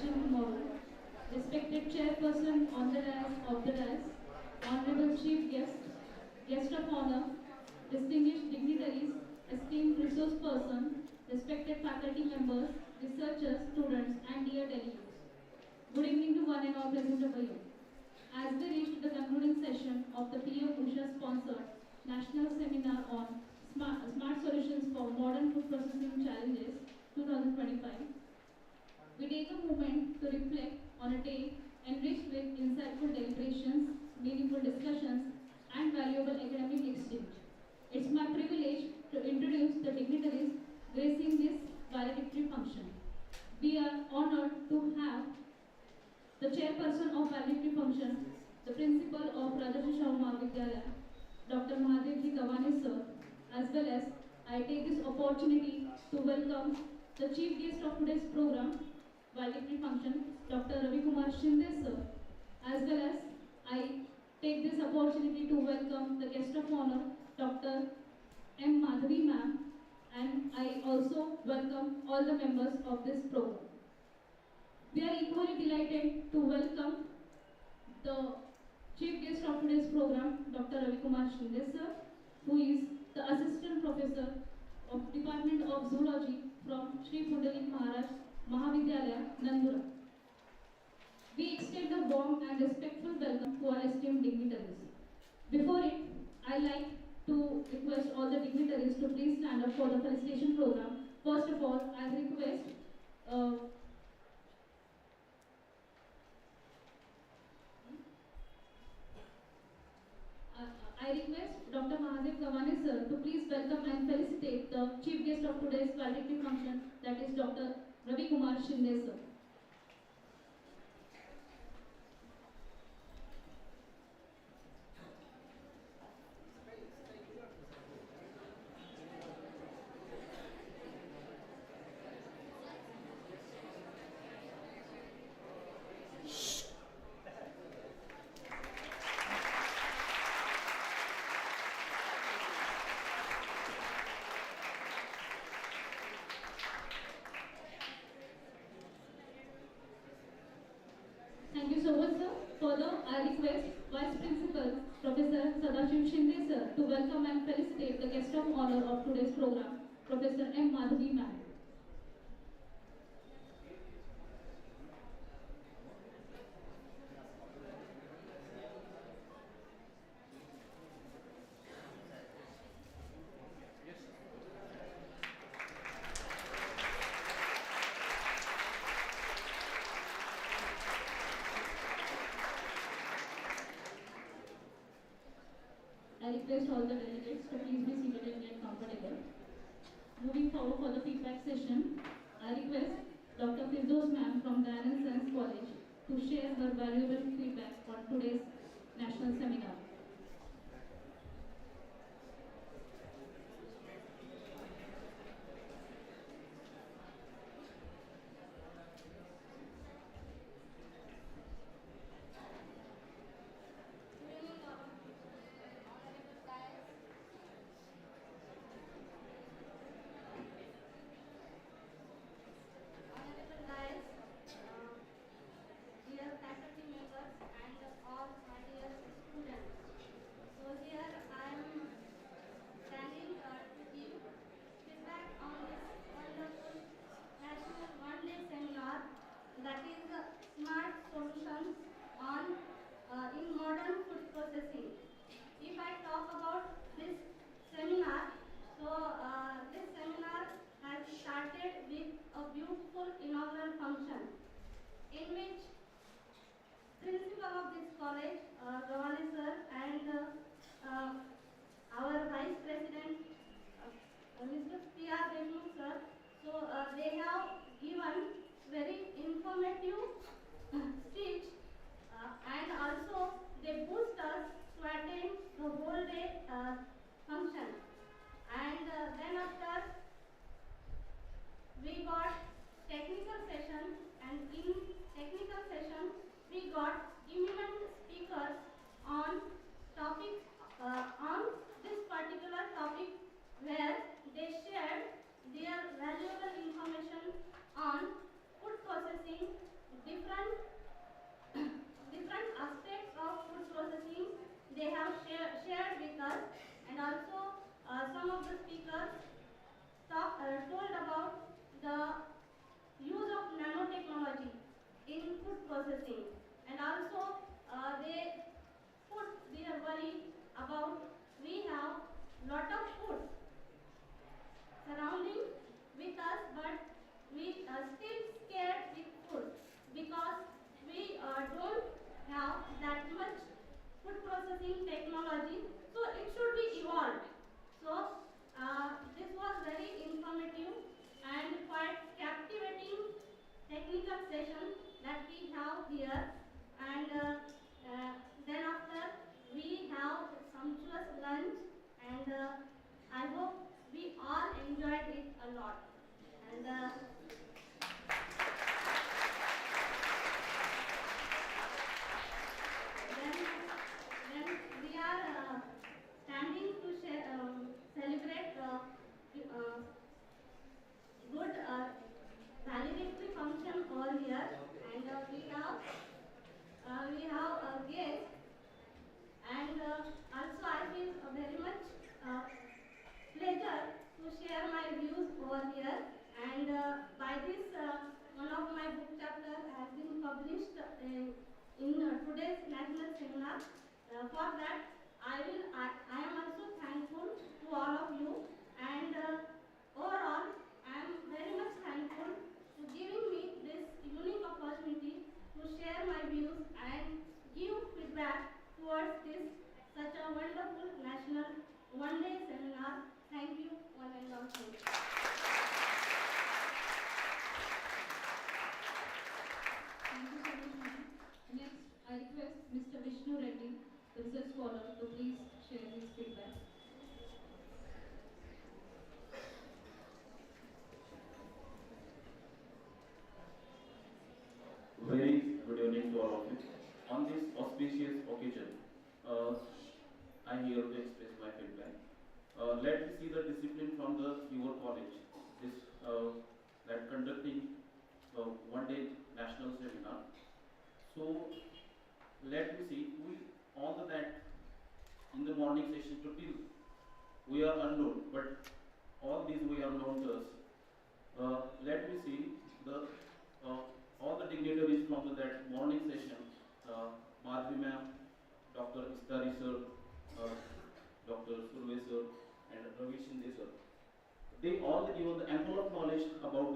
session tomorrow. Respected Chairperson on the dais, Honorable Chief Guest, Guest of Honor, distinguished dignitaries, esteemed resource person, respected faculty members, researchers, students, and dear delegates. Good evening to one and all present over here. As we reach the concluding session of the PM-USHA sponsored National Seminar on Smart Solutions for Modern Food Processing Challenges 2025, we take a moment to reflect on a day enriched with insightful deliberations, meaningful discussions, and valuable academic exchange. It's my privilege to introduce the dignitaries gracing this valedictory function. We are honored to have the chairperson of valedictory function, the principal of Rajarshi Shahu Mahavidyalaya, Dr. Mahadevji Gavane sir, as well as I take this opportunity to welcome the chief guest of today's program, valedictory function, Dr. Ravi Kumar Shinde sir, as well as I take this opportunity to welcome the guest of honor, Dr. M. Madhavi ma'am, and I also welcome all the members of this program. We are equally delighted to welcome the chief guest of today's program, Dr. Ravi Kumar Shinde sir, who is the assistant professor of Department of Zoology from Sri Pundalik Maharaj Mahavidyalaya, Nandura. We extend a warm and respectful welcome to our esteemed dignitaries. Before it, I like to request all the dignitaries to please stand up for the felicitation program. First of all, I request Dr. Mahadev Gavane sir to please welcome and felicitate the chief guest of today's valedictory function, that is Dr. Ravi Kumar Shinde sir. Thank you so much, sir. Further, I request Vice Principal Professor Sadashiv Shinde sir to welcome and felicitate the guest of honor of today's program, Professor M. Madhavi ma'am. I request all the delegates to please be seated and get comfortable. Moving forward for the feedback session, I request Dr. Firdos ma'am from the NSSMFPC College to share her valuable feedback on today's national seminar. Dear faculty members and all my dear students. So here I am standing to give feedback on this wonderful national one-day seminar, that is Smart Solutions on in Modern Food Processing. If I talk about this seminar, so this seminar has started with a beautiful inaugural function in which principal of this college, Gavane sir, and our vice president, Mr. P.R. Devnu sir, so they have given very informative speech and also they boost us to attend the whole day function. And then after we got technical session, and in technical session we got eminent speakers on topic on this particular topic, where they shared their valuable information on food processing, processing technology. So it should be evolved. So this was very informative and quite captivating technical session that we have here. And then after we have sumptuous lunch, and I hope we all enjoyed it a lot. And then we are standing to celebrate good valedictory function over here, and we have a guest, and also I feel very much pleasure to share my views over here. And by this, one of my book chapter has been published in today's national seminar. For that, I am also thankful to all of you, and overall, I am very much thankful to giving me this unique opportunity to share my views and give feedback towards this such a wonderful national one-day seminar. Thank you, one and all. Thank you so much, ma'am. Next, I request Mr. Vishnu Reddy, the research scholar, to please share his feedback. Very good evening to all of you. On this auspicious occasion, I here to express my feedback. Let me see the discipline from your college. This that conducting one-day national seminar. So let me see. We all that in the morning session to till we are unknown, but all these we are known to us. Let me see the all the dignitaries from that morning session, Madhvi ma'am, Dr. Istari sir, Dr. Surve sir, and Ravi Shinde sir. They all give the ample of knowledge about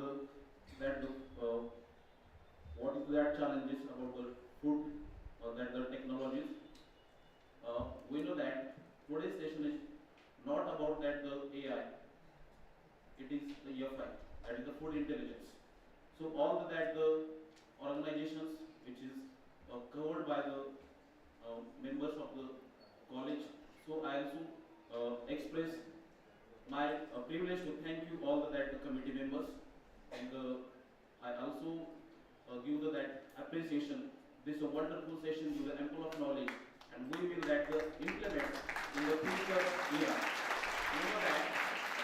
what is that challenges about the food or that the technologies. We know that today's session is not about that the AI. It is the EFI, that is the food intelligence. So all that the organizations which is covered by the members of the college. So I also express my privilege to thank you all that the committee members, and I also give that appreciation. This is a wonderful session with the ample of knowledge, and we will that implement in the future year. You know that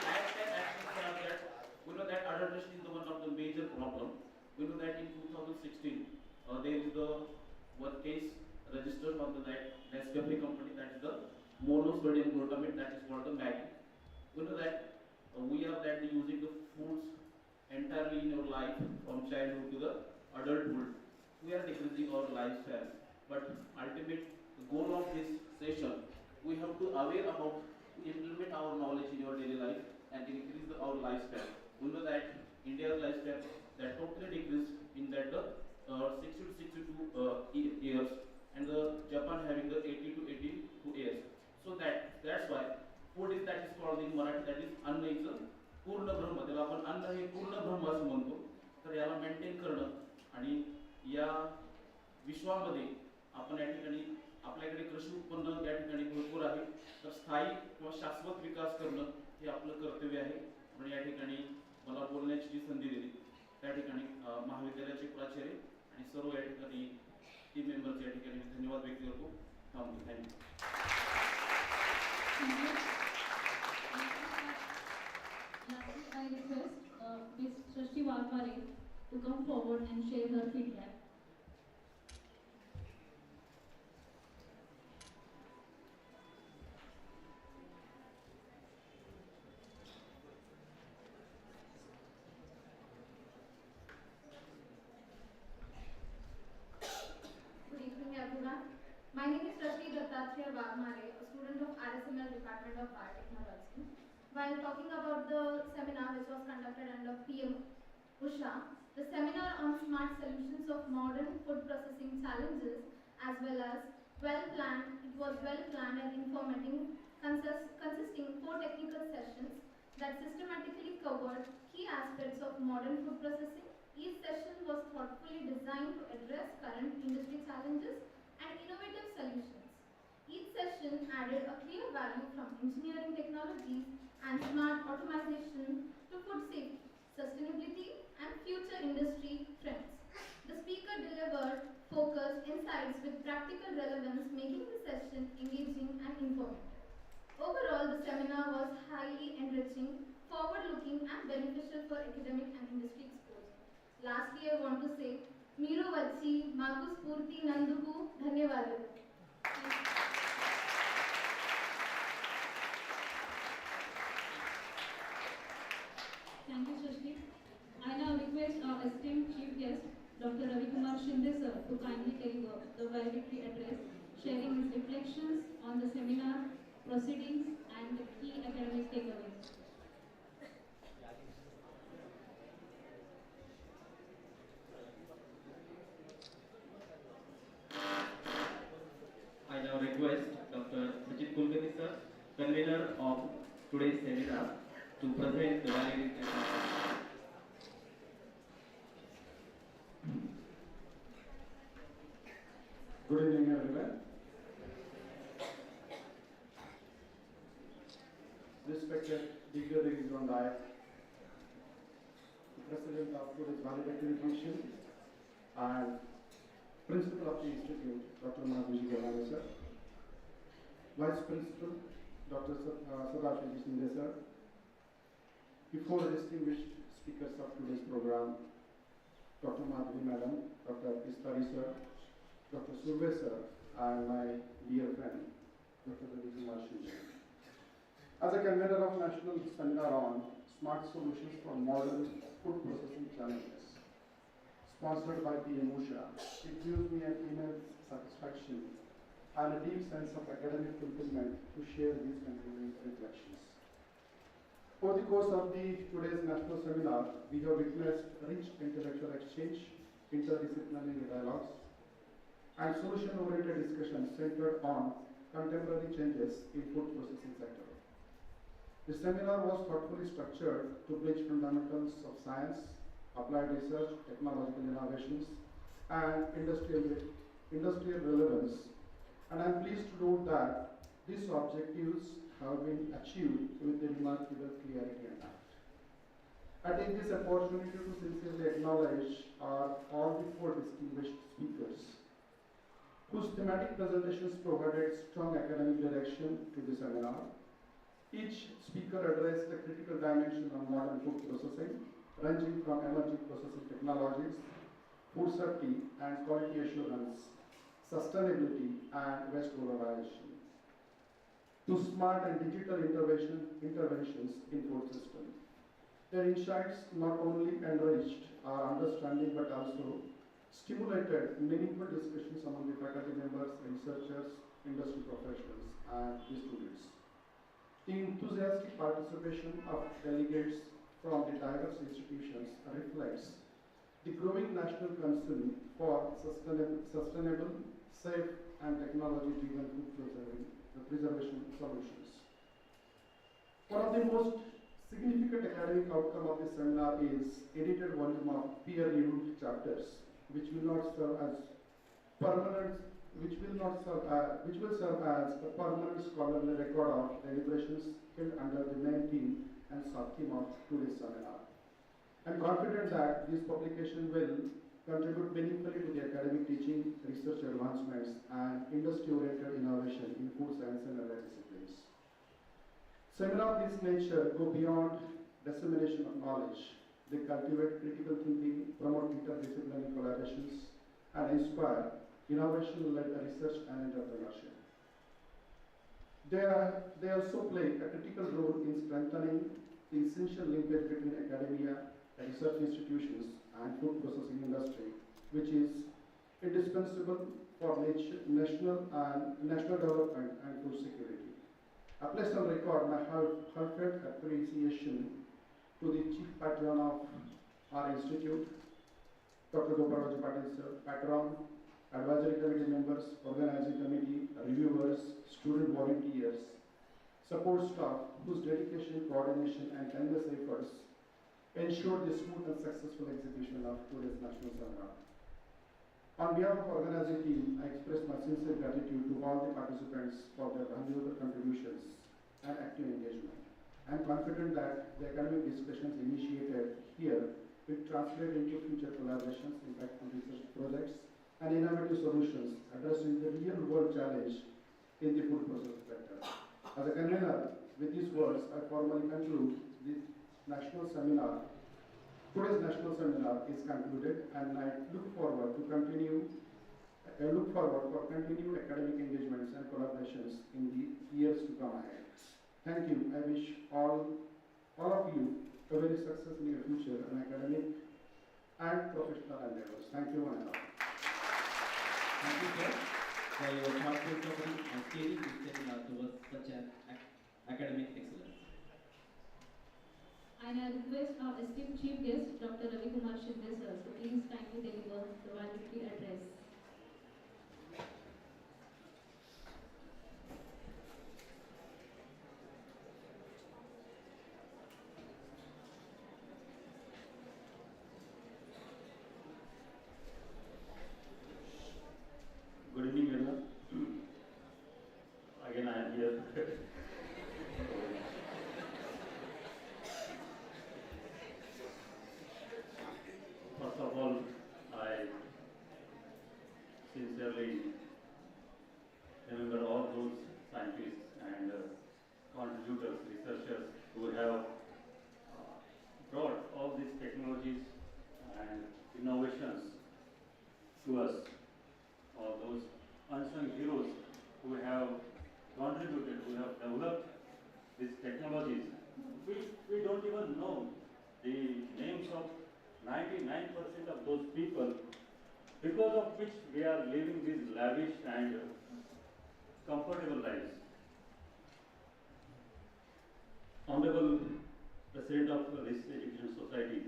lifetime actions are that. We know that adulteration is the one of the major problem. We know that in 2016 there is the one case registered on the Nescafe company, that is the monosodium glutamate, that is called the Maggi. We know that we are that using the foods entirely in our life from childhood to the adulthood. We are decreasing our lifespan, but ultimate goal of this session, we have to aware about to implement our knowledge in your daily life and increase our lifespan. We know that India's lifespan that totally decreased in that 60 to 62 years, and the Japan having the 80 to 82 years. So that's why food is that is called in Marathi, that is अन्न is पूर्ण ब्रह्म. त्याला आपण अन्न हे पूर्ण ब्रह्म असं म्हणतो. तर याला मेंटेन करणं आणि या विश्वामध्ये आपण या ठिकाणी आपल्याकडे कृषी उत्पन्न या ठिकाणी भरपूर आहे. तर स्थायी किंवा शाश्वत विकास करणं हे आपलं कर्तव्य आहे. म्हणून या ठिकाणी मला बोलण्याची जी संधी दिली त्या ठिकाणी महाविद्यालयाचे प्राचार्य आणि सर्व या ठिकाणी टीम मेंबर्स या ठिकाणी धन्यवाद व्यक्त करतो. Thank you. Lastly, I request Ms. Srishti Walpare to come forward and share her feedback. Good evening, everyone. My name is Srishti Walpare, a student of RSML Department of Biotechnology. While talking about the seminar which was conducted under PM-USHA, the seminar on smart solutions of modern food processing challenges, as well as It was well planned and informative, consisting 4 technical sessions that systematically covered key aspects of modern food processing. Each session was thoughtfully designed to address current industry challenges and innovative solutions. Each session added a clear value from engineering technologies and smart automation to food safety, sustainability, and future industry trends. The speaker delivered focused insights with practical relevance, making the session engaging and informative. Overall, the seminar was highly enriching, forward-looking, and beneficial for academic and industry exposure. Lastly, I want to say, Miro Vachi, Maku Spurti Nanduku, Dhanyavadalu. Thank you, Shashti. I now request our esteemed chief guest, Dr. Ravi Kumar Shinde sir, to kindly deliver the valedictory address, sharing his reflections on the seminar, proceedings, and the key academic takeaways. I now request Dr. Sajid Kulkarni sir, convener of today's seminar, to present the valedictory address. Good evening, everyone. Respected dignitaries on dais, the President of today's Valedictory Commission and Principal of the Institute, Dr. Madhuji Gavani sir, Vice Principal, Dr. Sadashiv Sinde sir, before the distinguished speakers of today's program, Dr. Madhuji madam, Dr. Pistari sir, Dr. Surve sir, and my dear friend, Dr. Ravi Kumar Shinde. As a convener of National Seminar on Smart Solutions for Modern Food Processing Challenges, sponsored by PM-USHA, it gives me an immense satisfaction and a deep sense of academic fulfillment to share these continuing reflections. Over the course of today's national seminar, we have witnessed rich intellectual exchange, interdisciplinary dialogues, and solution-oriented discussions centered on contemporary changes in food processing sector. The seminar was thoughtfully structured to bridge fundamentals of science, applied research, technological innovations, and industrial relevance. And I am pleased to note that these objectives have been achieved with a remarkable clarity and tact. I take this opportunity to sincerely acknowledge all the 4 distinguished speakers, whose thematic presentations provided strong academic direction to the seminar. Each speaker addressed a critical dimension on modern food processing, ranging from emerging processing technologies, food safety and quality assurance, sustainability and waste valorization, to smart and digital interventions in food system. Their insights not only enriched our understanding but also stimulated meaningful discussions among the faculty members, researchers, industry professionals, and the students. The enthusiastic participation of delegates from the diverse institutions reflects the growing national concern for sustainable, safe, and technology-driven food preservation solutions. One of the most significant academic outcome of this seminar is edited volume of peer-reviewed chapters, which will serve as a permanent scholarly record of deliberations held under the main theme and sub-theme of today's seminar. I am confident that this publication will contribute meaningfully to the academic teaching, research advancements, and industry-oriented innovation in food science and other disciplines. Seminars of this nature go beyond dissemination of knowledge. They cultivate critical thinking, promote interdisciplinary collaborations, and inspire innovation-led research and entrepreneurship. They also play a critical role in strengthening the essential linkage between academia, research institutions, and food processing industry, which is indispensable for national development and food security. I place on record my heartfelt appreciation to the chief patron of our institute, Dr. Gopalji Patil sir, patron, advisory committee members, organizing committee, reviewers, student volunteers, support staff whose dedication, coordination and tireless efforts ensured the smooth and successful execution of today's national seminar. On behalf of organizing team, I express my sincere gratitude to all the participants for their valuable contributions and active engagement. I am confident that the academic discussions initiated here will translate into future collaborations, impactful research projects, and innovative solutions addressing the real-world challenge in the food processing sector. As a convener, with these words, I formally conclude the national seminar. Today's national seminar is concluded, and I look forward for continued academic engagements and collaborations in the years to come ahead. Thank you. I wish all of you a very successful in your future in academic and professional endeavors. Thank you, and all. Thank you, sir, for your thoughtful summary and steering this seminar towards such an academic excellence. I now request our esteemed chief guest, Dr. Ravi Kumar Shinde sir, to please kindly deliver the valedictory address. Good evening, everyone. Again, I am here. First of all, I sincerely remember all those scientists and contributors, researchers who have brought all these technologies and innovations to us. Or those unsung heroes who have contributed, who have developed these technologies. We don't even know the names of 99% of those people, because of which we are living these lavish and comfortable lives. Honorable President of this Education Society,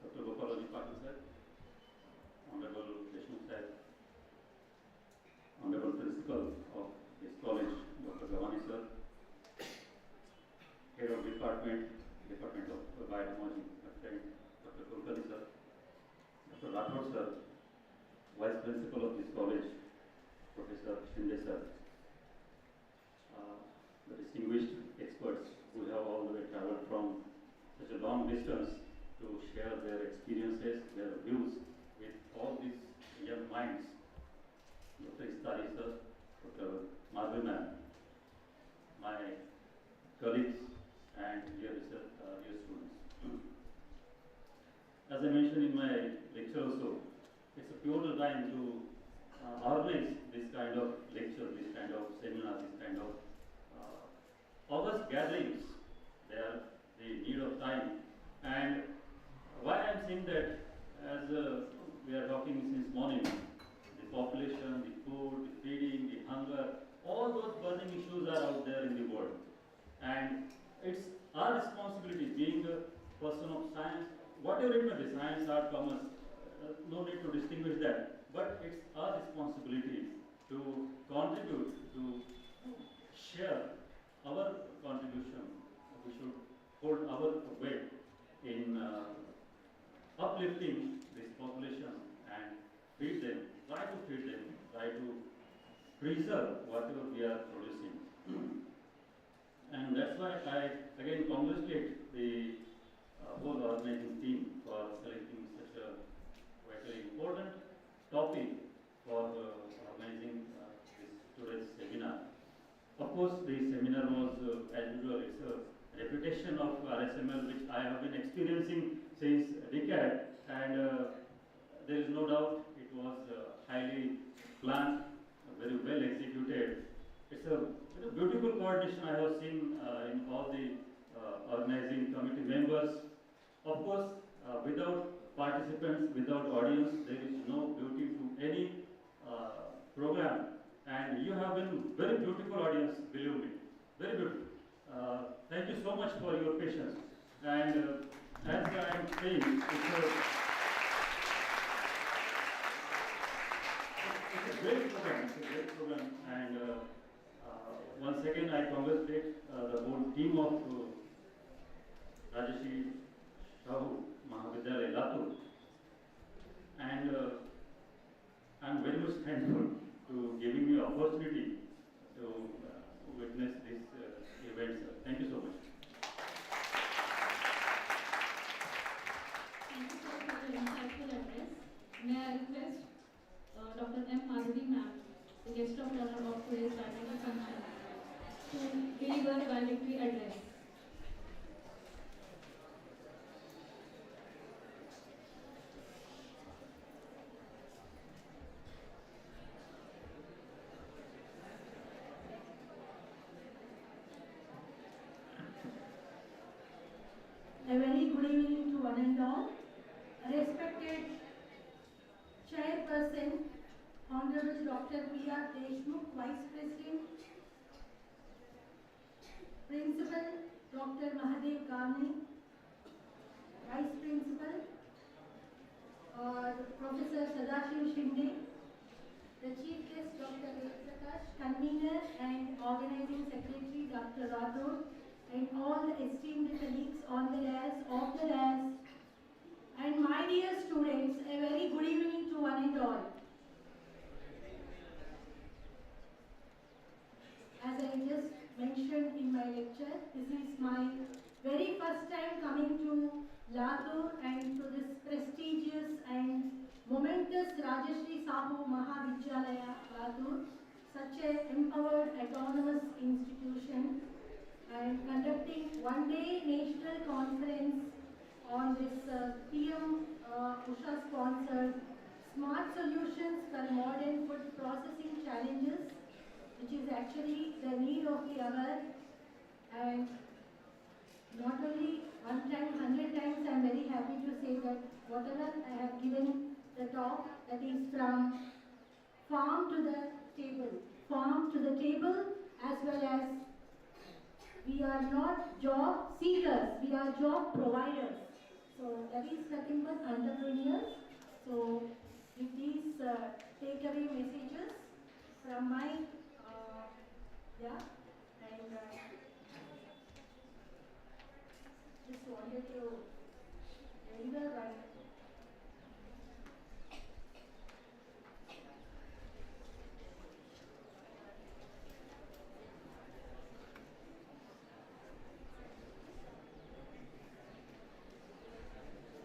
Dr. Gopalaji Patil sir, Honorable Deshmukh sir, Honorable Principal of this college, Dr. Gawani sir, Head of Department of Biotechnology, my friend Dr. Kulkarni sir, Dr. Rathod sir, Vice Principal of this college, Professor Shinde sir, the distinguished experts who have all the way traveled from such a long distance to share their experiences, their views with all these young minds, Dr. Istari sir, Dr. Madhuri ma'am, my colleagues and dear students. As I mentioned in my lecture also, it's a pivotal time to organize this kind of lecture, this kind of seminar, this kind of August gatherings. They are the need of time. And why I am saying that, as we are talking since morning, the population, the food, the feeding, the hunger, all those burning issues are out there in the world. And it's our responsibility, being a person of science, whatever it may be, science, art, commerce, no need to distinguish that, but it's our responsibility to contribute, to share our contribution. We should hold our weight in uplifting this population and feed them, try to feed them, try to preserve whatever we are producing. And that's why I again congratulate the whole organizing team for selecting such a vitally important topic for organizing this today's seminar. Of course, the seminar was, as usual, it's a reputation of RSML which I have been experiencing since a decade, and there is no doubt it was highly planned, very well executed. It's a beautiful coordination I have seen in all the organizing committee members. Of course, without participants, without audience, there is no beauty to any program. And you have been very beautiful audience, believe me, very beautiful. Thank you so much for your patience. And as I am saying, once again I congratulate the whole team of Rajeshri Shahu Mahavidyalaya Latur, and I am very much thankful to giving me opportunity to witness this event, sir. Thank you so much. Thank you sir for your insightful address. May I request Dr. M. Madhuri ma'am, the guest of honor of today's valedictory function, to deliver valedictory address. A very good evening to one and all. Respected Chairperson, Honorable Dr. P.R. Deshmukh, Vice President, Principal Dr. Mahadev Gane, Vice Principal, Professor Sadashiv Shinde, the Chief Guest Dr. Prakash, Convener and Organizing Secretary Dr. Rathod, and all the esteemed colleagues on the dais, off the dais, and my dear students, a very good evening to one and all. As I just mentioned in my lecture, this is my very first time coming to Latur and to this prestigious and momentous Rajeshri Sahu Mahavidyalaya Latur, such an empowered autonomous institution, and conducting one-day national conference on this PM-USHA sponsored Smart Solutions for Modern Food Processing Challenges, which is actually the need of the hour. And not only one time, 100 times, I am very happy to say that whatever I have given the talk, that is from farm to the table, as well as we are not job seekers, we are job providers. So that is nothing but entrepreneurs. So with these takeaway messages from my, and just wanted to deliver right.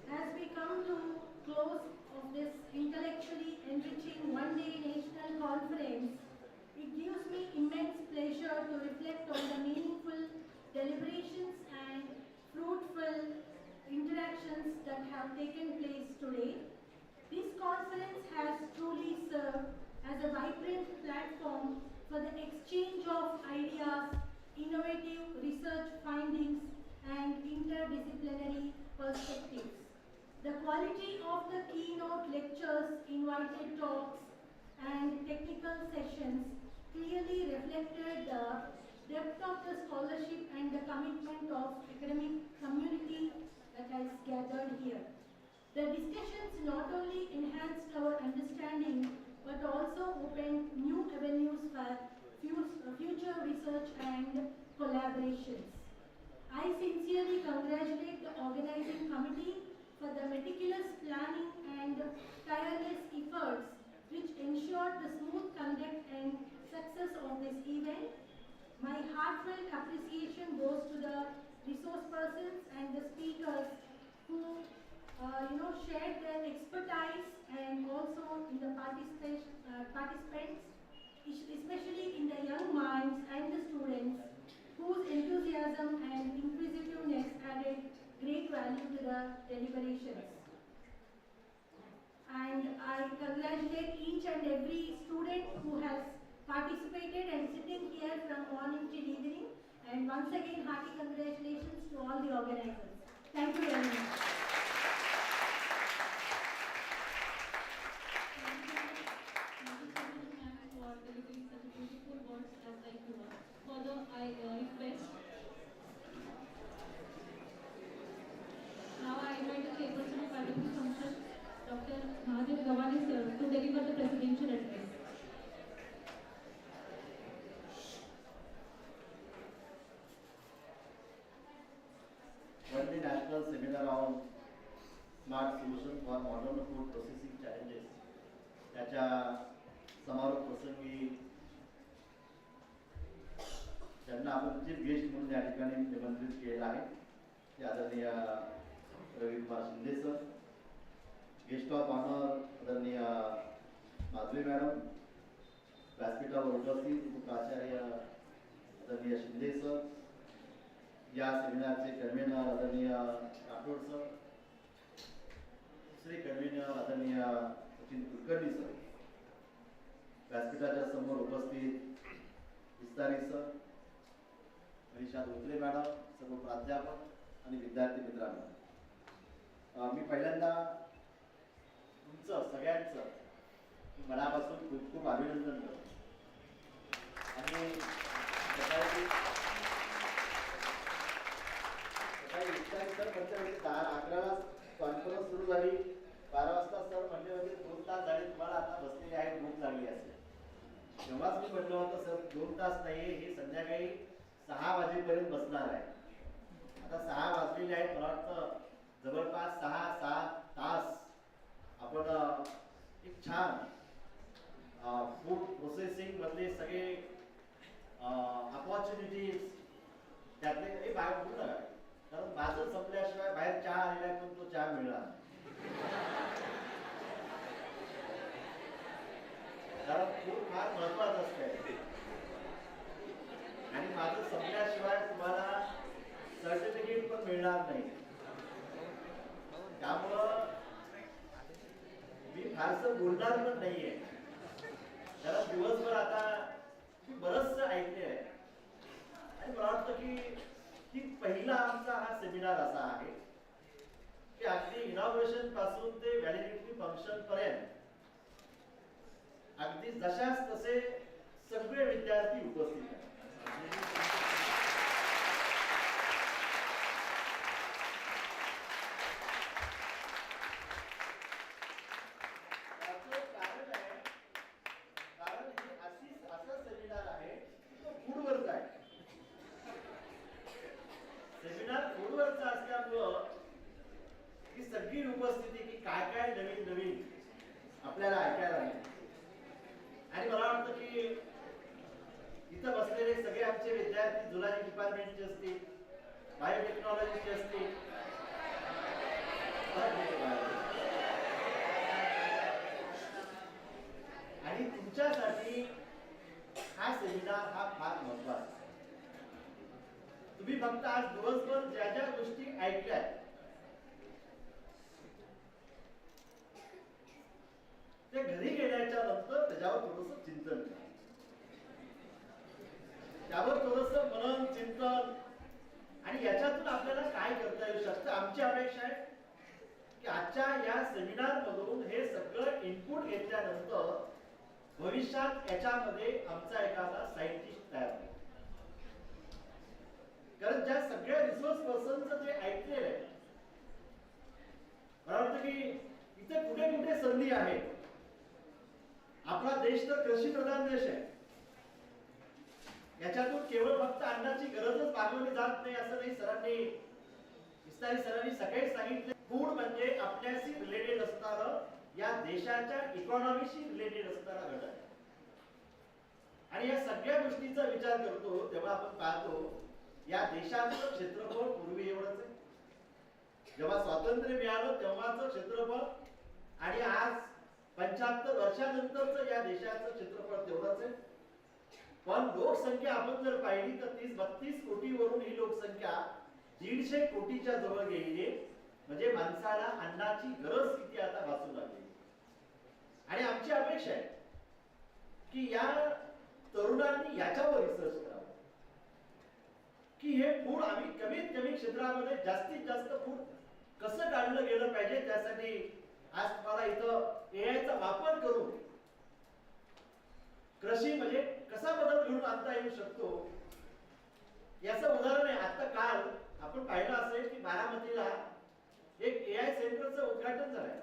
As we come to close of this intellectually enriching one-day national conference, it gives me immense pleasure to reflect on the meaningful deliberations and fruitful interactions that have taken place today. This conference has truly served as a vibrant platform for the exchange of ideas, innovative research findings, and interdisciplinary perspectives. The quality of the keynote lectures, invited talks, and technical sessions clearly reflected the depth of the scholarship and the commitment of academic community that has gathered here. The discussions not only enhanced our understanding but also opened new avenues for future research and collaborations. I sincerely congratulate the organizing committee for the meticulous planning and tireless efforts which ensured the smooth conduct and success of this event. My heartfelt appreciation goes to the resource persons and the speakers who shared their expertise, and also in the participants, especially in the young minds and the students whose enthusiasm and inquisitiveness added great value to the deliberations. And I congratulate each and every student who has participated and sitting here from morning till evening. And once again, hearty congratulations to all the organizers. Thank you very much. Thank you so much, ma'am, for delivering such beautiful words as like you are. Further, I request. Now I invite the chairperson of valedictory function, Dr. Mahadev Gane sir, to deliver the presidential address. On smart solution for modern food processing challenges त्याच्या समारोप प्रसंगी त्यांना आपण chief guest म्हणून या ठिकाणी निमंत्रित केलेलं आहे. ते आदरणीय Ravikumar Shinde sir, guest of honour आदरणीय माधवी मॅडम, व्यासपीठावर उपस्थित उपप्राचार्य आदरणीय शिंदे सर, या सेमिनारचे कन्व्हेनर आदरणीय राठोड सर, दुसरे कन्व्हेनर आदरणीय सचिन कुलकर्णी सर, व्यासपीठाच्या समोर उपस्थित विस्तारी सर, मनीषा धोत्रे मॅडम, सर्व प्राध्यापक आणि विद्यार्थी मित्रांनो, मी पहिल्यांदा तुमचं सगळ्यांचं मनापासून खूप खूप अभिनंदन करतो. आणि सकाळी विस्तारी सर म्हणजे 10-11ला कॉन्फरन्स सुरू झाली, 12 वाजता सर म्हणजे 2 तास झाले, तुम्हाला आता बसलेले आहे, भूक लागली असेल. तेव्हाच मी म्हटलं होतं सर 2 तास नाही, हे संध्याकाळी 6 वाजेपर्यंत बसणार आहे. आता 6 वाजलेले आहेत, मला वाटतं जवळपास 6-7 तास आपण एक छान फूड प्रोसेसिंग मधले सगळे अपॉर्च्युनिटीज त्यातले बाहेर बोलू नका, कारण माझं संपल्याशिवाय बाहेर चहा आलेला आहे पण तो चहा मिळणार नाही. कारण फूड फार महत्वाचं असतं आणि माझं संपल्याशिवाय तुम्हाला सर्टिफिकेट पण मिळणार नाही. त्यामुळं मी फारसं बोलणार पण नाहीये, कारण दिवसभर आता मी बरंचसं ऐकले आहे आणि मला वाटतं की पहिला आमचा हा सेमिनार असा आहे की अगदी इनॉग्रेशन पासून ते व्हॅलिडिटी फंक्शन पर्यंत अगदी जशाच तसे सगळे विद्यार्थी उपस्थित आहेत. सेमिनार फूडवरचा असल्यामुळं ही सगळी उपस्थिती की काय काय नवीन नवीन आपल्याला ऐकायला मिळते. आणि मला वाटतं की इथं बसलेले सगळे आमचे विद्यार्थी झुलॉजी डिपार्टमेंटचे असतील, बायोटेक्नॉलॉजीचे असतील, आणि तुमच्यासाठी हा सेमिनार हा फार महत्वाचा. तुम्ही फक्त आज दिवसभर ज्या ज्या गोष्टी ऐकल्या ते घरी गेल्याच्या नंतर त्याच्यावर थोडंसं चिंतन करा, त्यावर थोडंसं मनन चिंतन, आणि याच्यातून आपल्याला काय करता येऊ शकतं. आमची अपेक्षा आहे की आजच्या या सेमिनार मधून हे सगळं इनपुट घेतल्यानंतर भविष्यात याच्यामध्ये आमचा एखादा सायंटिस्ट तयार होईल. कारण ज्या सगळ्या रिसोर्स पर्सनचं जे ऐकलेलं आहे, मला वाटतं की इथे कुठे कुठे संधी आहे. आपला देश तर कृषी प्रधान देश आहे, याच्यातून केवळ फक्त अन्नाची गरजच भागवली जात नाही असं नाही. विस्तारी सरांनी सगळे सांगितले, फूड म्हणजे आपल्याशी रिलेटेड असणारं, या देशाच्या इकॉनॉमीशी रिलेटेड असणारा घटक आहे. आणि या सगळ्या गोष्टीचा विचार करतो तेव्हा आपण पाहतो या देशाचं क्षेत्रफळ पूर्वी एवढंच आहे, जेव्हा स्वातंत्र्य मिळालं तेव्हाचं क्षेत्रफळ, आणि आज 75 वर्षानंतरचं या देशाचं क्षेत्रफळ तेवढंच आहे. पण लोकसंख्या आपण जर पाहिली तर 30-32 कोटीवरून ही लोकसंख्या 150 कोटीच्या जवळ गेली. म्हणजे माणसाला अन्नाची गरज किती आता भासू लागली. आणि आमची अपेक्षा आहे की या तरुणांनी याच्यावर रिसर्च करावं की हे फूड आम्ही कमीत कमी क्षेत्रामध्ये जास्तीत जास्त फूड कसं काढलं गेलं पाहिजे. त्यासाठी आज तुम्हाला इथं एआयचा वापर करून कृषी म्हणजे कसा बदल घडून आणता येऊ शकतो याचं उदाहरण आहे. आता काल आपण पाहिलं असेल की बारामतीला एक एआय सेंटरचं उद्घाटन झालंय.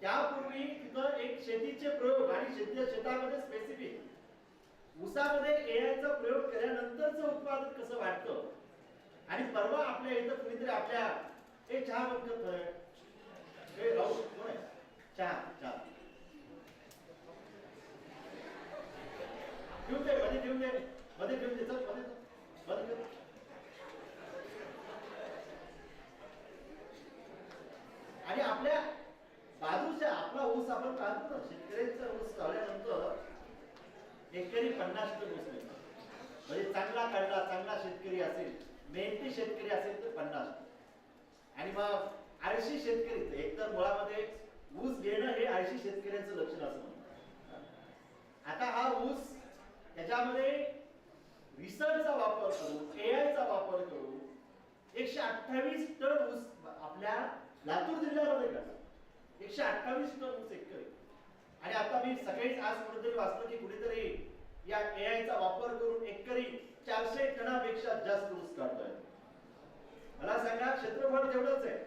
त्यापूर्वी तिथं एक शेतीचे प्रयोग आणि शेतामध्ये स्पेसिफिक ऊसामध्ये एआयचा प्रयोग केल्यानंतरचं उत्पादन कसं वाढतं आणि परवा आपल्या इथं कुणीतरी आपल्या हे चहा बंद करतोय हे राहू कोण आहे चहा चहा घेऊन दे मध्ये घेऊन दे मध्ये घेऊन दे चल मध्ये कर आणि आपल्या बाजूच्या आपला ऊस आपण पाहतो ना शेतकऱ्यांचा ऊस लावल्यानंतर एकरी 50 टन ऊस मिळतो म्हणजे चांगला काढला चांगला शेतकरी असेल मेहनती शेतकरी असेल तर 50 आणि मग आळशी शेतकरी एकतर मुळामध्ये ऊस घेणं हे आळशी शेतकऱ्यांचं लक्षण असं म्हणतात. आता हा ऊस त्याच्यामध्ये रिसर्चचा वापर करून एआयचा वापर करून 128 टन ऊस आपल्या लातूर जिल्ह्यामध्ये करतात 128 टन ऊस एकरी. आणि आता मी सगळेच आज कुठेतरी वाचलं की कुठेतरी या एआयचा वापर करून एकरी 400 टनापेक्षा जास्त ऊस काढतोय. मला सांगा क्षेत्रफळ तेवढंच आहे.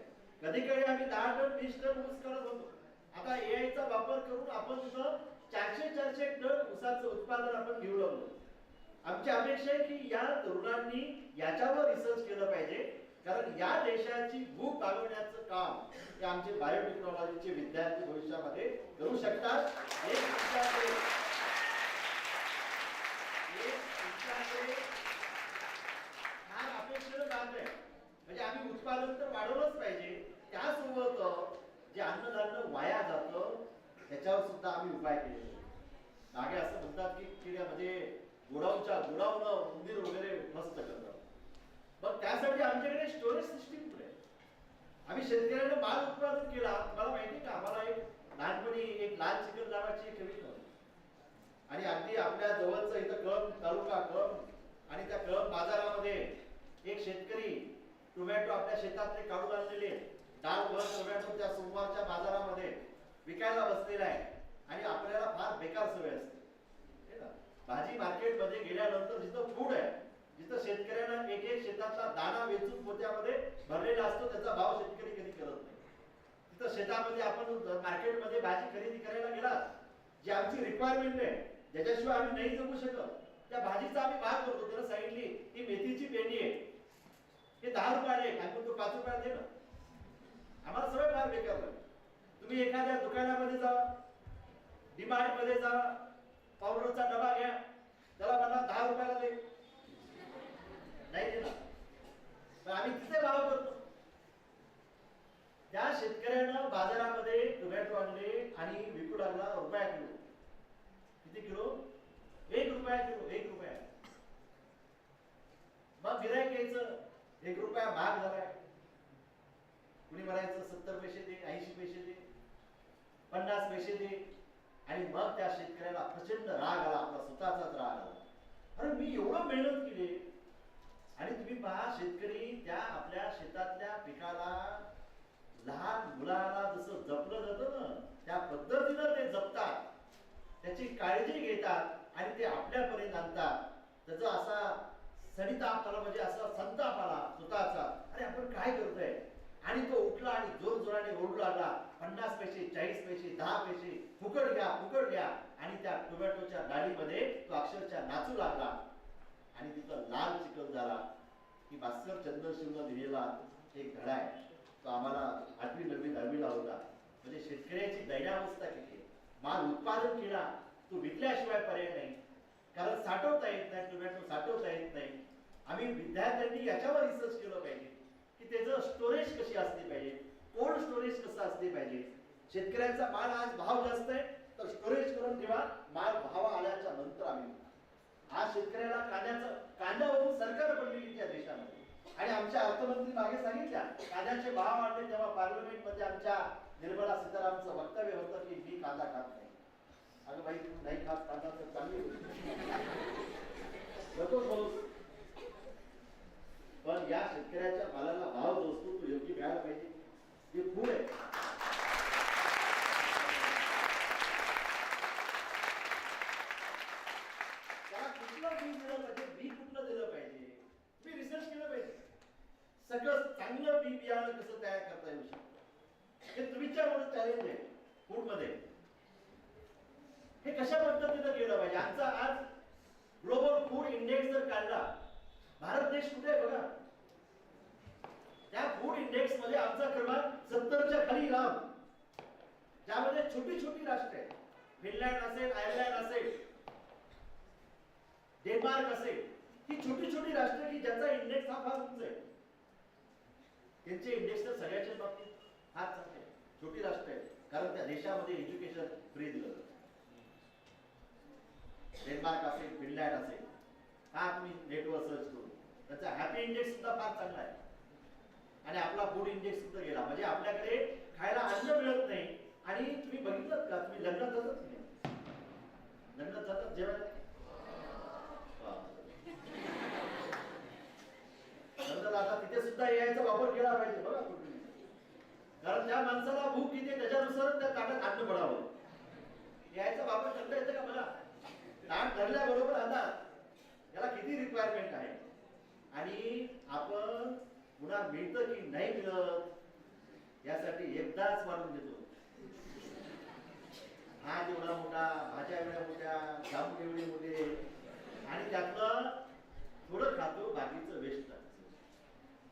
कधी कधी आम्ही 10 टन 20 टन ऊस काढत होतो. आता एआयचा वापर करून आपण तिथं 400 टन ऊसाचं उत्पादन आपण घेऊ लागलो. आमची अपेक्षा आहे की या तरुणांनी याच्यावर रिसर्च केलं पाहिजे कारण या देशाची भूक भागवण्याचं काम हे आमचे बायोटेक्नॉलॉजीचे विद्यार्थी भविष्यामध्ये करू शकतात. फार अपेक्षित बाब आहे. म्हणजे आम्ही उत्पादन तर वाढवलंच पाहिजे त्यासोबत जे अन्नधान्य वाया जातं त्याच्यावर सुद्धा आम्ही उपाय केले. मागे असं म्हणतात की म्हणजे गोडाऊन मंदिर वगैरे मस्त करतात. मग त्यासाठी आमच्याकडे स्टोरेज सिस्टीम आहे. आम्ही शेतकऱ्यांना माल उत्पादन केला. मला माहिती का आम्हाला एक लहानपणी एक लाल चिकन नावाची एक कविता होती आणि अगदी आपल्या जवळचं इथं कळंब तालुका कळंब आणि त्या कळंब बाजारामध्ये एक शेतकरी टोमॅटो आपल्या शेतातले काढून आणलेले डाळभर टोमॅटो त्या सोमवारच्या बाजारामध्ये विकायला बसलेला आहे. आणि आपल्याला फार बेकार सवय असते भाजी मार्केटमध्ये गेल्यानंतर जिथं फूड आहे जिथं शेतकऱ्यांना एक एक शेतातला दाणा वेचून पोत्यामध्ये भरलेला असतो त्याचा भाव शेतकरी कधी करत नाही. तिथं शेतामध्ये आपण मार्केटमध्ये भाजी खरेदी करायला गेला जी आमची रिक्वायरमेंट आहे ज्याच्याशिवाय आम्ही नाही जगू शकत त्या भाजीचा आम्ही भाग करतो. त्याला सांगितली ही मेथीची पेंडी आहे हे 10 रुपयाला आहे आणि तो 5 रुपयाला दे ना. आम्हाला सवय फार बेकार लागली. तुम्ही एखाद्या दुकानामध्ये जा डीमार्ट मध्ये जा पावडरचा डबा घ्या त्याला मला 10 रुपयाला दे नाही देणार. पण आम्ही तिथे भाव करतो. त्या शेतकऱ्यानं बाजारामध्ये टोमॅटो आणले आणि विकू लागला रुपया किलो. किती किलो? 1 रुपया किलो. 1 रुपया. मग गिऱ्हाईक यायचं 1 रुपया महाग झालाय. कुणी म्हणायचं 70 पैसे दे 80 पैसे दे 50 पैसे दे. आणि मग त्या शेतकऱ्याला प्रचंड राग आला आपला स्वतःचाच राग आला. अरे मी एवढं मेहनत केली आणि तुम्ही पहा शेतकरी त्या आपल्या शेतातल्या पिकाला लहान मुलाला जसं जपलं जातं ना त्या पद्धतीनं ते जपतात त्याची काळजी घेतात आणि ते आपल्यापर्यंत आणतात. त्याचा असा सडिताप आला म्हणजे असा संताप आला स्वतःचा अरे आपण काय करतोय. आणि तो उठला आणि जोर जोराने ओरडू लागला 50 पैसे 40 पैसे 10 पैसे फुकट घ्या आणि त्या टोमॅटोच्या डाळीमध्ये तो अक्षरशः नाचू लागला. आणि तिथं लाल चिकन झाला की भास्कर चंद्रशिवला दिलेला एक धडा आहे तो आम्हाला 8वी 9वी 10वीला होता. म्हणजे शेतकऱ्याची दैन्यावस्था किती. माल उत्पादन केला तो विकल्याशिवाय पर्याय नाही कारण साठवता येत नाही टोमॅटो साठवता येत नाही. आम्ही विद्यार्थ्यांनी याच्यावर रिसर्च केलं पाहिजे की त्याचं स्टोरेज कशी असली पाहिजे कोल्ड स्टोरेज कसं असले पाहिजे. शेतकऱ्यांचा माल आज भाव जास्त आहे तर स्टोरेज करून ठेवा माल भाव आल्याच्या नंतर आम्ही आज शेतकऱ्याला कांद्यावरून सरकार बनलेली त्या देशामध्ये. आणि आमच्या अर्थमंत्री मागे सांगितल्या कांद्याचे भाव वाढले तेव्हा पार्लमेंटमध्ये आमच्या निर्मला सीतारामचं वक्तव्य होतं की मी कांदा खात नाही. अगं बाई तू नाही खात कांदा तर चांगली होती. पण या शेतकऱ्याच्या मालाला भाव जो असतो तो योग्य मिळायला पाहिजे. हे फूड आहे. त्याला कुठलं बी दिलं पाहिजे बी कुठलं दिलं पाहिजे मी रिसर्च केलं पाहिजे. सगळं चांगलं बी बियाणं कसं तयार करता येऊ शकतं हे तुमच्या मोठं चॅलेंज आहे फूड मध्ये. हे कशा पद्धतीनं केलं पाहिजे. आमचा आज ग्लोबल फूड इंडेक्स जर काढला भारत देश कुठे आहे बघा फूड इंडेक्स मध्ये आमचा क्रमांक 70च्या खाली लांब, ज्यामध्ये छोटी छोटी राष्ट्र आहेत, फिनलँड असेल, आयर्लंड असेल, डेन्मार्क असेल, ही छोटी छोटी राष्ट्र की ज्याचा इंडेक्स हा फार उंच आहे. त्यांचे इंडेक्स तर सगळ्याच्या बाबतीत फार चांगले आहे. छोटी राष्ट्र आहेत कारण त्या देशामध्ये एज्युकेशन फ्री दिलं जातं. डेन्मार्क असेल, फिनलँड असेल, हा तुम्ही नेटवर सर्च करून त्याचा हॅपी इंडेक्स सुद्धा फार चांगला आहे. आणि आपला फूड इंडेक्स सुद्धा गेला. म्हणजे आपल्याकडे खायला अन्न मिळत नाही. आणि तुम्ही बघितलं का, तुम्ही लग्नात जातात की नाही? लग्नात जातात जेवायला, आता तिथे सुद्धा यायचा वापर केला पाहिजे बघा. कारण त्या माणसाला भूक किती त्याच्यानुसार त्या ताटात अन्न पडावं. यायचा वापर करता येतं का बघा. ताट धरल्याबरोबर आता याला किती रिक्वायरमेंट आहे आणि आपण पुन्हा मिळतं की नाही मिळत यासाठी एकदाच मारून देतो. भात एवढा मोठा, भाज्या एवढ्या मोठ्या, जांभूळ एवढे मोठे आणि त्यातलं थोडं खातो, बाकीचं वेस्ट टाकतो.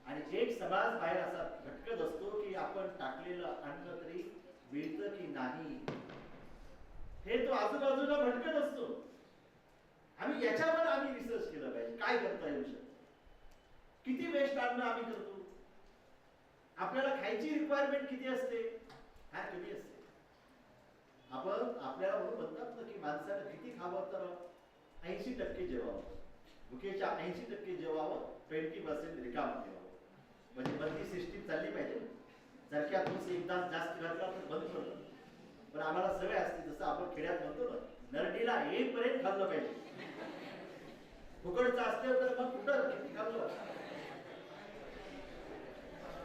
आणि एक समाज बाहेर असा भटकत असतो की आपण टाकलेलं अन्न तरी मिळतं की नाही हे तो आजूबाजूला भटकत असतो. आम्ही याच्यावर आम्ही रिसर्च केलं पाहिजे. काय करता येऊ शकतं, किती वेस्ट अन्न आम्ही करतो, आपल्याला खायची रिक्वायरमेंट किती असते, फार कमी असते. आपण आपल्याला म्हणून म्हणतात ना की माणसानं किती खावं तर 80% जेवावं. भुकेच्या 80% जेवावं, 20% रिकामं ठेवावं. म्हणजे बंदी सिस्टीम चालली पाहिजे. जरक्या तुमचं एकदा जास्त घातला तर बंद पडलं. पण आम्हाला सवय असते, जसं आपण खेड्यात म्हणतो ना, नरडीला येईपर्यंत खाल्लं पाहिजे. फुकटचं असते तर मग कुठं किती खाल्लं.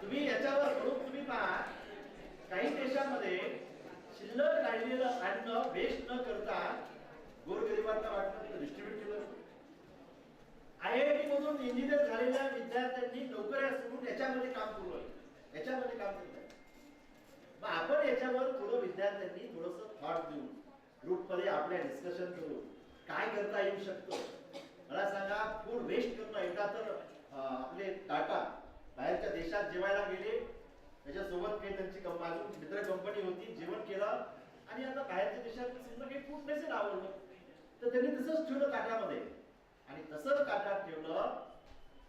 तुम्ही याच्यावर करून तुम्ही पहा, काही देशांमध्ये शिल्लक राहिलेलं अन्न वेस्ट न करता गोरगरिबांना वाटलं डिस्ट्रीब्यूट केलं. IIT मधून इंजिनियर झालेल्या विद्यार्थ्यांनी नोकऱ्या सोडून याच्यामध्ये काम सुरू आहे, याच्यामध्ये काम करत आहे. मग आपण याच्यावर थोडं विद्यार्थ्यांनी थोडंसं थॉट देऊन ग्रुपमध्ये आपल्या डिस्कशन करून काय करता येऊ शकतं. मला सांगा, फूड वेस्ट करणं. एकदा तर आपले टाटा बाहेरच्या देशात जेवायला गेले, त्याच्यासोबत काही त्यांची अजून मित्र कंपनी होती, जेवण केलं आणि आता बाहेरच्या देशात समजा काही फूड नसेल आवडलं तर त्यांनी तसंच ठेवलं ताटामध्ये आणि तसंच ताटात ठेवलं.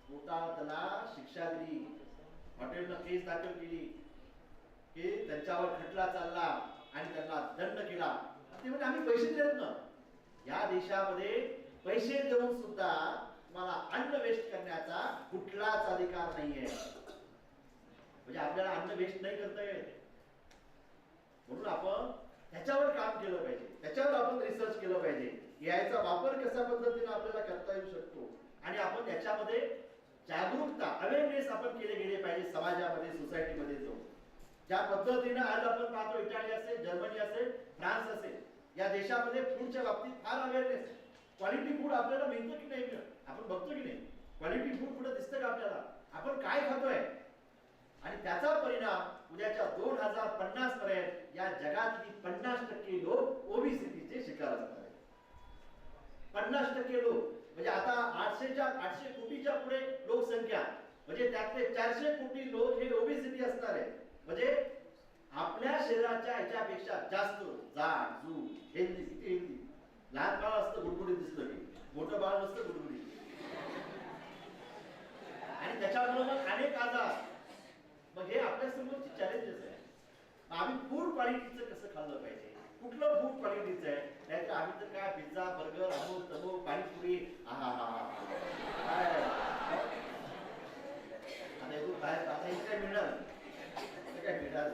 पोटावर त्याला शिक्षा दिली, हॉटेलनं केस दाखल केली की त्यांच्यावर खटला चालला आणि त्यांना दंड केला. ते म्हणजे आम्ही पैसे देत ना. या देशामध्ये पैसे देऊन सुद्धा तुम्हाला अन्न वेस्ट करण्याचा कुठलाच अधिकार नाहीये. म्हणजे आपल्याला अन्न वेस्ट नाही करता येत. म्हणून आपण त्याच्यावर काम केलं पाहिजे, त्याच्यावर आपण रिसर्च केलं पाहिजे. याचा वापर कशा पद्धतीने आपल्याला करता येऊ शकतो आणि आपण याच्यामध्ये जागरूकता, अवेअरनेस आपण केले गेले पाहिजे समाजामध्ये, सोसायटीमध्ये जाऊन. ज्या पद्धतीने आज आपण पाहतो, इटाली असेल, जर्मनी असेल, फ्रान्स असेल, या देशामध्ये फूडच्या बाबतीत फार अवेअरनेस. क्वालिटी फूड आपल्याला मिळतं की नाही मिळत, आपण बघतो की नाही. क्वालिटी फूड पुढे दिसतं का आपल्याला, आपण काय खातोय आणि त्याचा परिणाम उद्याच्या 2050 पर्यंत या जगातली 50% लोक ओबेसिटीचे शिकार असणार आहेत. 50% लोक म्हणजे आता 800 कोटीच्या पुढे लोकसंख्या, म्हणजे त्यातले 400 कोटी लोक हे ओबेसिटी असणार आहे. म्हणजे आपल्या शरीराच्या ह्याच्यापेक्षा जास्त जाड जूड हेल्दी, किती हेल्दी. लहान बाळ असतं गुडगुडीत दिसलं की, मोठं बाळ नसतं गुडगुडीत. आणि त्याच्यामुळे मग अनेक आजार. मग हे आपल्या समोरची चॅलेंजेस आहे. आम्ही फूड क्वालिटीचं कसं खाल्लं पाहिजे, कुठलं फूड क्वालिटीचं आहे. नाहीतर आम्ही तर काय पिझ्झा, बर्गर, अमूल तमूल, पाणीपुरी, आता इथे काय मिळणार, काय मिळणार.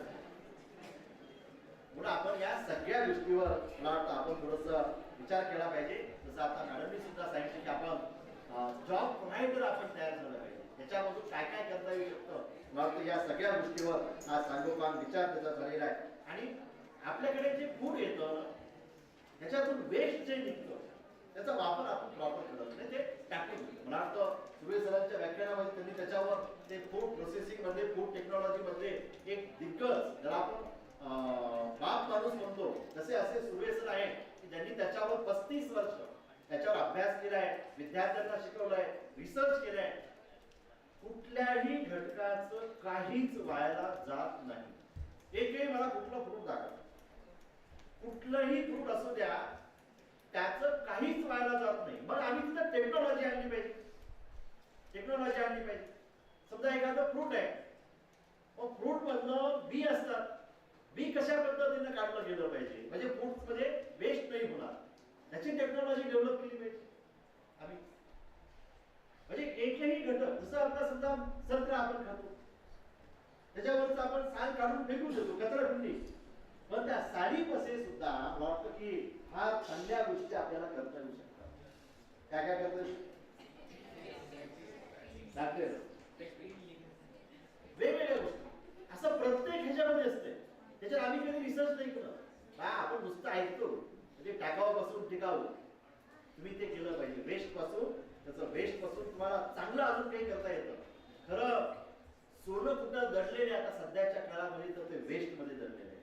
म्हणून आपण या सगळ्या गोष्टीवर मला वाटतं आपण थोडंसं विचार केला पाहिजे. जसं आता मॅडमनी सुद्धा सांगितलं की आपण जॉब प्रोव्हाइडर आपण तयार झालं पाहिजे. त्याच्यामधून काय काय करता येऊ शकतं. मला वाटतं या सगळ्या गोष्टीवर आज सांगोपांग विचार त्याचा झालेला आहे. आणि आपल्याकडे जे फूड येतं त्याच्यातून वेस्ट जे निघतं त्याचा वापर आपण प्रॉपर करत नाही, ते टाकून. मला वाटतं सुरेश सरांच्या व्याख्यानामध्ये त्यांनी त्याच्यावर ते फूड प्रोसेसिंग मध्ये, फूड टेक्नॉलॉजी मध्ये एक दिग्गज, ज्याला आपण बाप माणूस म्हणतो, तसे असे सुरेश सर आहेत की ज्यांनी त्याच्यावर 35 वर्ष त्याच्यावर अभ्यास केलाय, विद्यार्थ्यांना शिकवलंय, रिसर्च केलाय. कुठल्याही घटकाचं काहीच व्हायला जात नाही. एकही मला कुठलं फ्रूट दाखवा, कुठलंही फ्रूट असू द्या, त्याचं काहीच व्हायला जात नाही. मग आम्ही तिथं टेक्नॉलॉजी आणली पाहिजे, टेक्नॉलॉजी आणली पाहिजे. समजा एखादं फ्रूट आहे, मग फ्रूट मधलं बी असतात, बी कशा पद्धतीने काढलं गेलं पाहिजे म्हणजे फ्रूट मध्ये वेस्ट नाही होणार, त्याची टेक्नॉलॉजी डेव्हलप केली पाहिजे आम्ही. म्हणजे एकही घटक, जसं आपला समजा संत्रा आपण खातो, त्याच्यावरच आपण साल काढून फेकून देतो कचरा कुंडी, पण त्या साडीपासून सुद्धा मला वाटतं की हा चांगल्या गोष्टी आपल्याला करता येऊ शकतात. काय काय करता येऊ वेगवेगळ्या गोष्टी, असं प्रत्येक ह्याच्यामध्ये असते. त्याच्यात आम्ही कधी रिसर्च नाही करत, आपण नुसतं ऐकतो. म्हणजे टाकावापासून टिकाऊ तुम्ही ते केलं पाहिजे. वेस्ट पासून, त्याचं वेस्ट पासून तुम्हाला चांगलं अजून काही करता येतं. खरं सोनं कुठं दडलेले आता सध्याच्या काळामध्ये, तर ते वेस्ट मध्ये दडलेले आहे.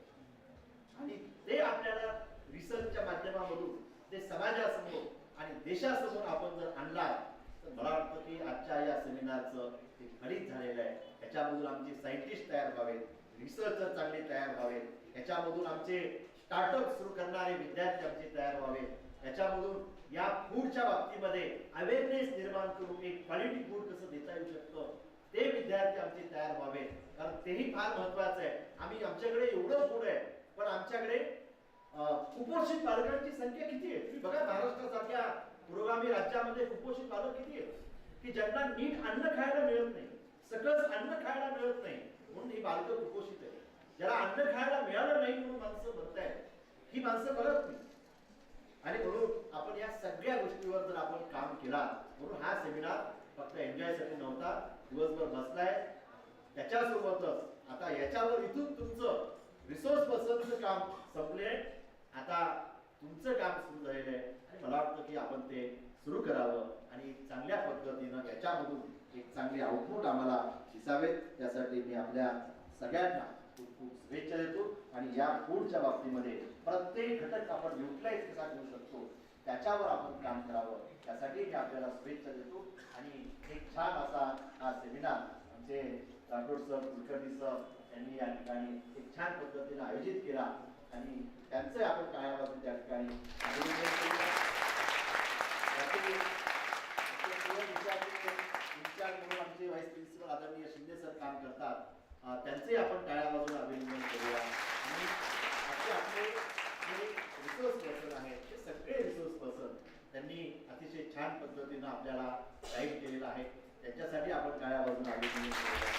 आणि ते आपल्याला रिसर्चच्या माध्यमामधून ते समाजासमोर आणि देशासमोर आपण जर आणला, तर मला वाटतं की आजच्या या सेमिनारचं ते घडीत झालेलं आहे. याच्यामधून आमचे सायंटिस्ट तयार व्हावेत, रिसर्चर चांगले तयार व्हावेत, याच्यामधून आमचे स्टार्टअप सुरू करणारे विद्यार्थी आमचे तयार व्हावेत, याच्यामधून या फूडच्या बाबतीमध्ये अवेअरनेस निर्माण करून एक क्वालिटी फूड कसं देता येऊ शकतं ते विद्यार्थी आमचे तयार व्हावेत. कारण तेही फार महत्वाचं आहे. आमच्याकडे एवढं फूड आहे, पण आमच्याकडे कुपोषित बालकांची संख्या किती आहे तुम्ही बघा. महाराष्ट्रासारख्या पुरोगामी राज्यामध्ये कुपोषित बालक किती आहेत की ज्यांना नीट अन्न खायला मिळत नाही, सकस अन्न खायला मिळत नाही, म्हणून ही बालकं कुपोषित आहे. ज्याला अन्न खायला मिळालं नाही म्हणून माणसं म्हणतायत, ही माणसं बघत नाही. आणि म्हणून आपण या सगळ्या गोष्टीवर जर आपण काम केला, म्हणून हा सेमिनार फक्त एन्जॉयसाठी नव्हता, दिवसभर बसलाय. त्याच्यासोबतच आता याच्यावर इथून तुमचं रिसोर्स पर्सनचं काम संपले, आता तुमचं काम सुरू झालेलं आहे. आणि मला वाटतं की आपण ते सुरू करावं आणि चांगल्या पद्धतीनं याच्यामधून एक चांगले आउटपुट आम्हाला दिसावेत. त्यासाठी मी आपल्या सगळ्यांना खूप खूप शुभेच्छा देतो. आणि या फूडच्या बाबतीमध्ये प्रत्येक घटक आपण युटिलाइज कसा करू शकतो त्याच्यावर आपण काम करावं, त्यासाठी मी आपल्याला शुभेच्छा देतो. आणि एक छान असा हा सेमिनार आमचे राठोड सर, कुलकर्णी सर यांनी या ठिकाणी एक छान पद्धतीने आयोजित केला आणि त्यांचे आपण काळापासून त्या ठिकाणी अभिनंदन केलं. म्हणून आमचे व्हाईस प्रिन्सिपल आदरणीय शिंदे सर काम करतात, त्यांचे आपण टाळ्या वाजवून अभिनंदन करूया. आणि आपले जे रिसोर्स पर्सन आहेत ते सगळे रिसोर्स पर्सन त्यांनी अतिशय छान पद्धतीनं आपल्याला गाईड केलेलं आहे, त्यांच्यासाठी आपण टाळ्या वाजवून अभिनंदन करूया.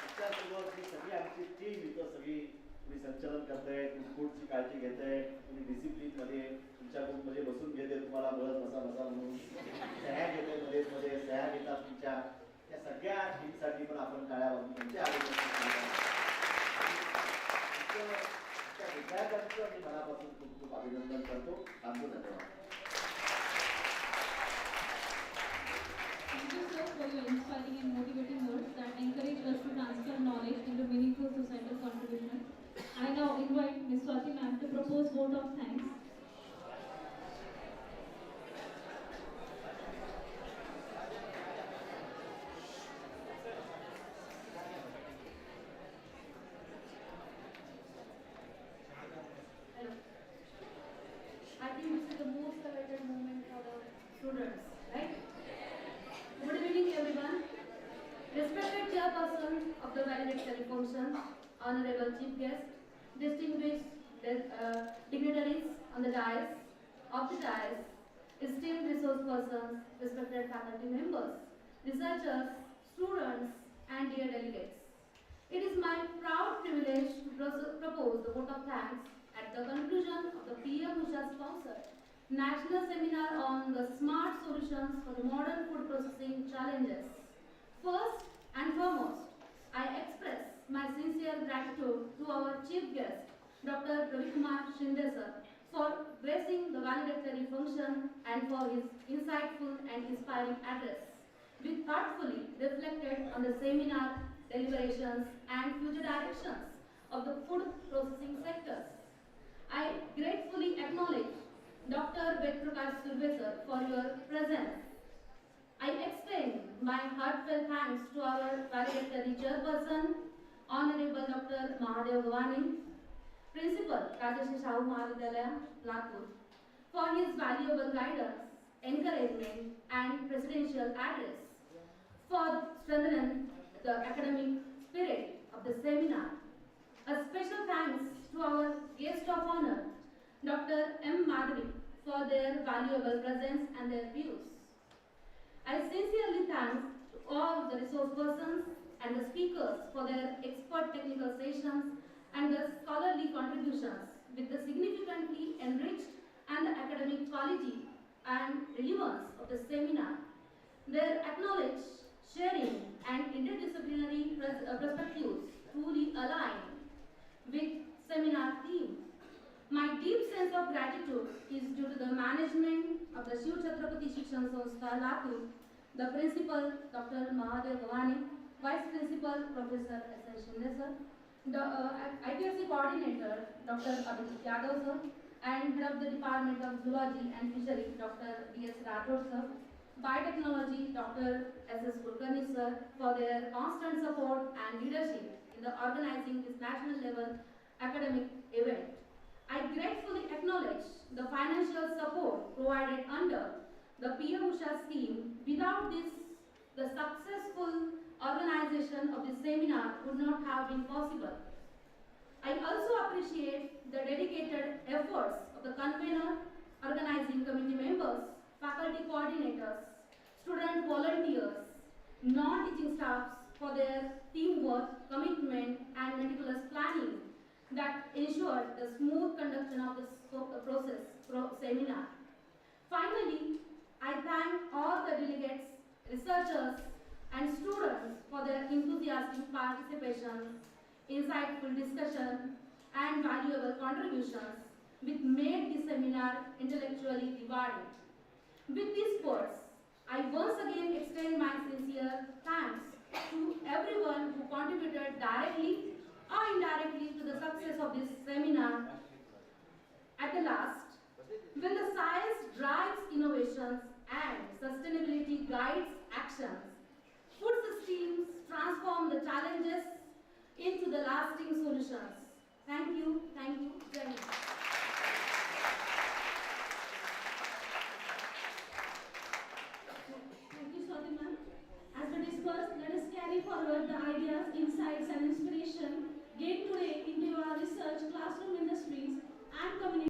त्याच्यासोबत ही सगळी आमची टीम इथं सगळी तुम्ही संचलन करताय, फूडची काळजी घेताय, तुम्ही डिसिप्लिन मध्ये तुमच्या ग्रुप मध्ये बसून घेते, तुम्हाला बळत बसा बसा म्हणून सह्या घेते, मध्ये मध्ये सह्या घेतात तुमच्या, त्या सगळ्या टीमसाठी पण आपण टाळ्या वाजवून त्यांचे विद्यार्थ्यांचं मी मनापासून खूप खूप अभिनंदन करतो. थांबतो. धन्यवाद. Thank you, sir, for your inspiring and motivating words that encourage us to transfer knowledge into meaningful societal contribution. I now invite Ms. Swati ma'am to propose vote of thanks. Hello. I think this is the most awaited moment for the students, right? Good evening, everyone. Respected chairperson of the valedictory function, honorable chief guest, distinguished dignitaries on the dais, esteemed resource persons, respected faculty members, researchers, students, and dear delegates. It is my proud privilege to propose the vote of thanks at the conclusion of the PM-USHA sponsored National Seminar on the Smart Solutions for the Modern Food Processing Challenges. First and foremost, I express my sincere gratitude to our chief guest, Dr. Ravikumar Shinde sir, for gracing the valedictory function and for his insightful and inspiring address, which thoughtfully reflected on the seminar deliberations and future directions of the food processing sectors. I gratefully acknowledge Dr. Vedprakash Surve sir for your presence. I extend my heartfelt thanks to our valedictory chairperson, Honorable Dr. Mahadev Gavani, Principal, Rajashi Shahu Mahavidyalaya, Latur, for his valuable guidance, encouragement, and presidential address, for strengthening the academic spirit of the seminar. A special thanks to our guest of honor, Dr. M. Madhavi, for their valuable presence and their views. I sincerely thank all the resource persons and the speakers for their expert technical sessions and the scholarly contributions with the significantly enriched and the academic quality and relevance of the seminar. Their acknowledged, sharing, and interdisciplinary perspectives truly align with seminar theme. My deep sense of gratitude is due to the management of the Shiv Chhatrapati Shikshan Sanstha Latur, the principal Dr. Mahadev Gavani, vice principal Professor S. Shinde sir, the IPSC coordinator Dr. Abhijit Yadav sir, and head of the Department of Zoology and Fishery Dr. D.S. Rathod sir, Biotechnology Dr. S.S. Kulkarni sir, for their constant support and leadership in the organizing this national level academic event. I gratefully acknowledge the financial support provided under the PM-USHA scheme. Without this, the successful organization of this seminar would not have been possible. I also appreciate the dedicated efforts of the convener, organizing committee members, faculty coordinators, student volunteers, non-teaching staffs for their teamwork, commitment, and meticulous planning that ensured the smooth conduction of this seminar. Finally, I thank all the delegates, researchers, and students for their enthusiastic participation, insightful discussion, and valuable contributions, which made the seminar intellectually rewarding. With these words, I once again extend my sincere thanks to everyone who contributed directly or indirectly to the success of this seminar. At the last, when the science drives innovations and sustainability guides actions, food systems transform the challenges into the lasting solutions. Thank you, Jai Hind. Thank you, Swati ma'am. As we discussed, let us carry forward the ideas, insights, and inspiration gained today into our research, classroom industries, and community.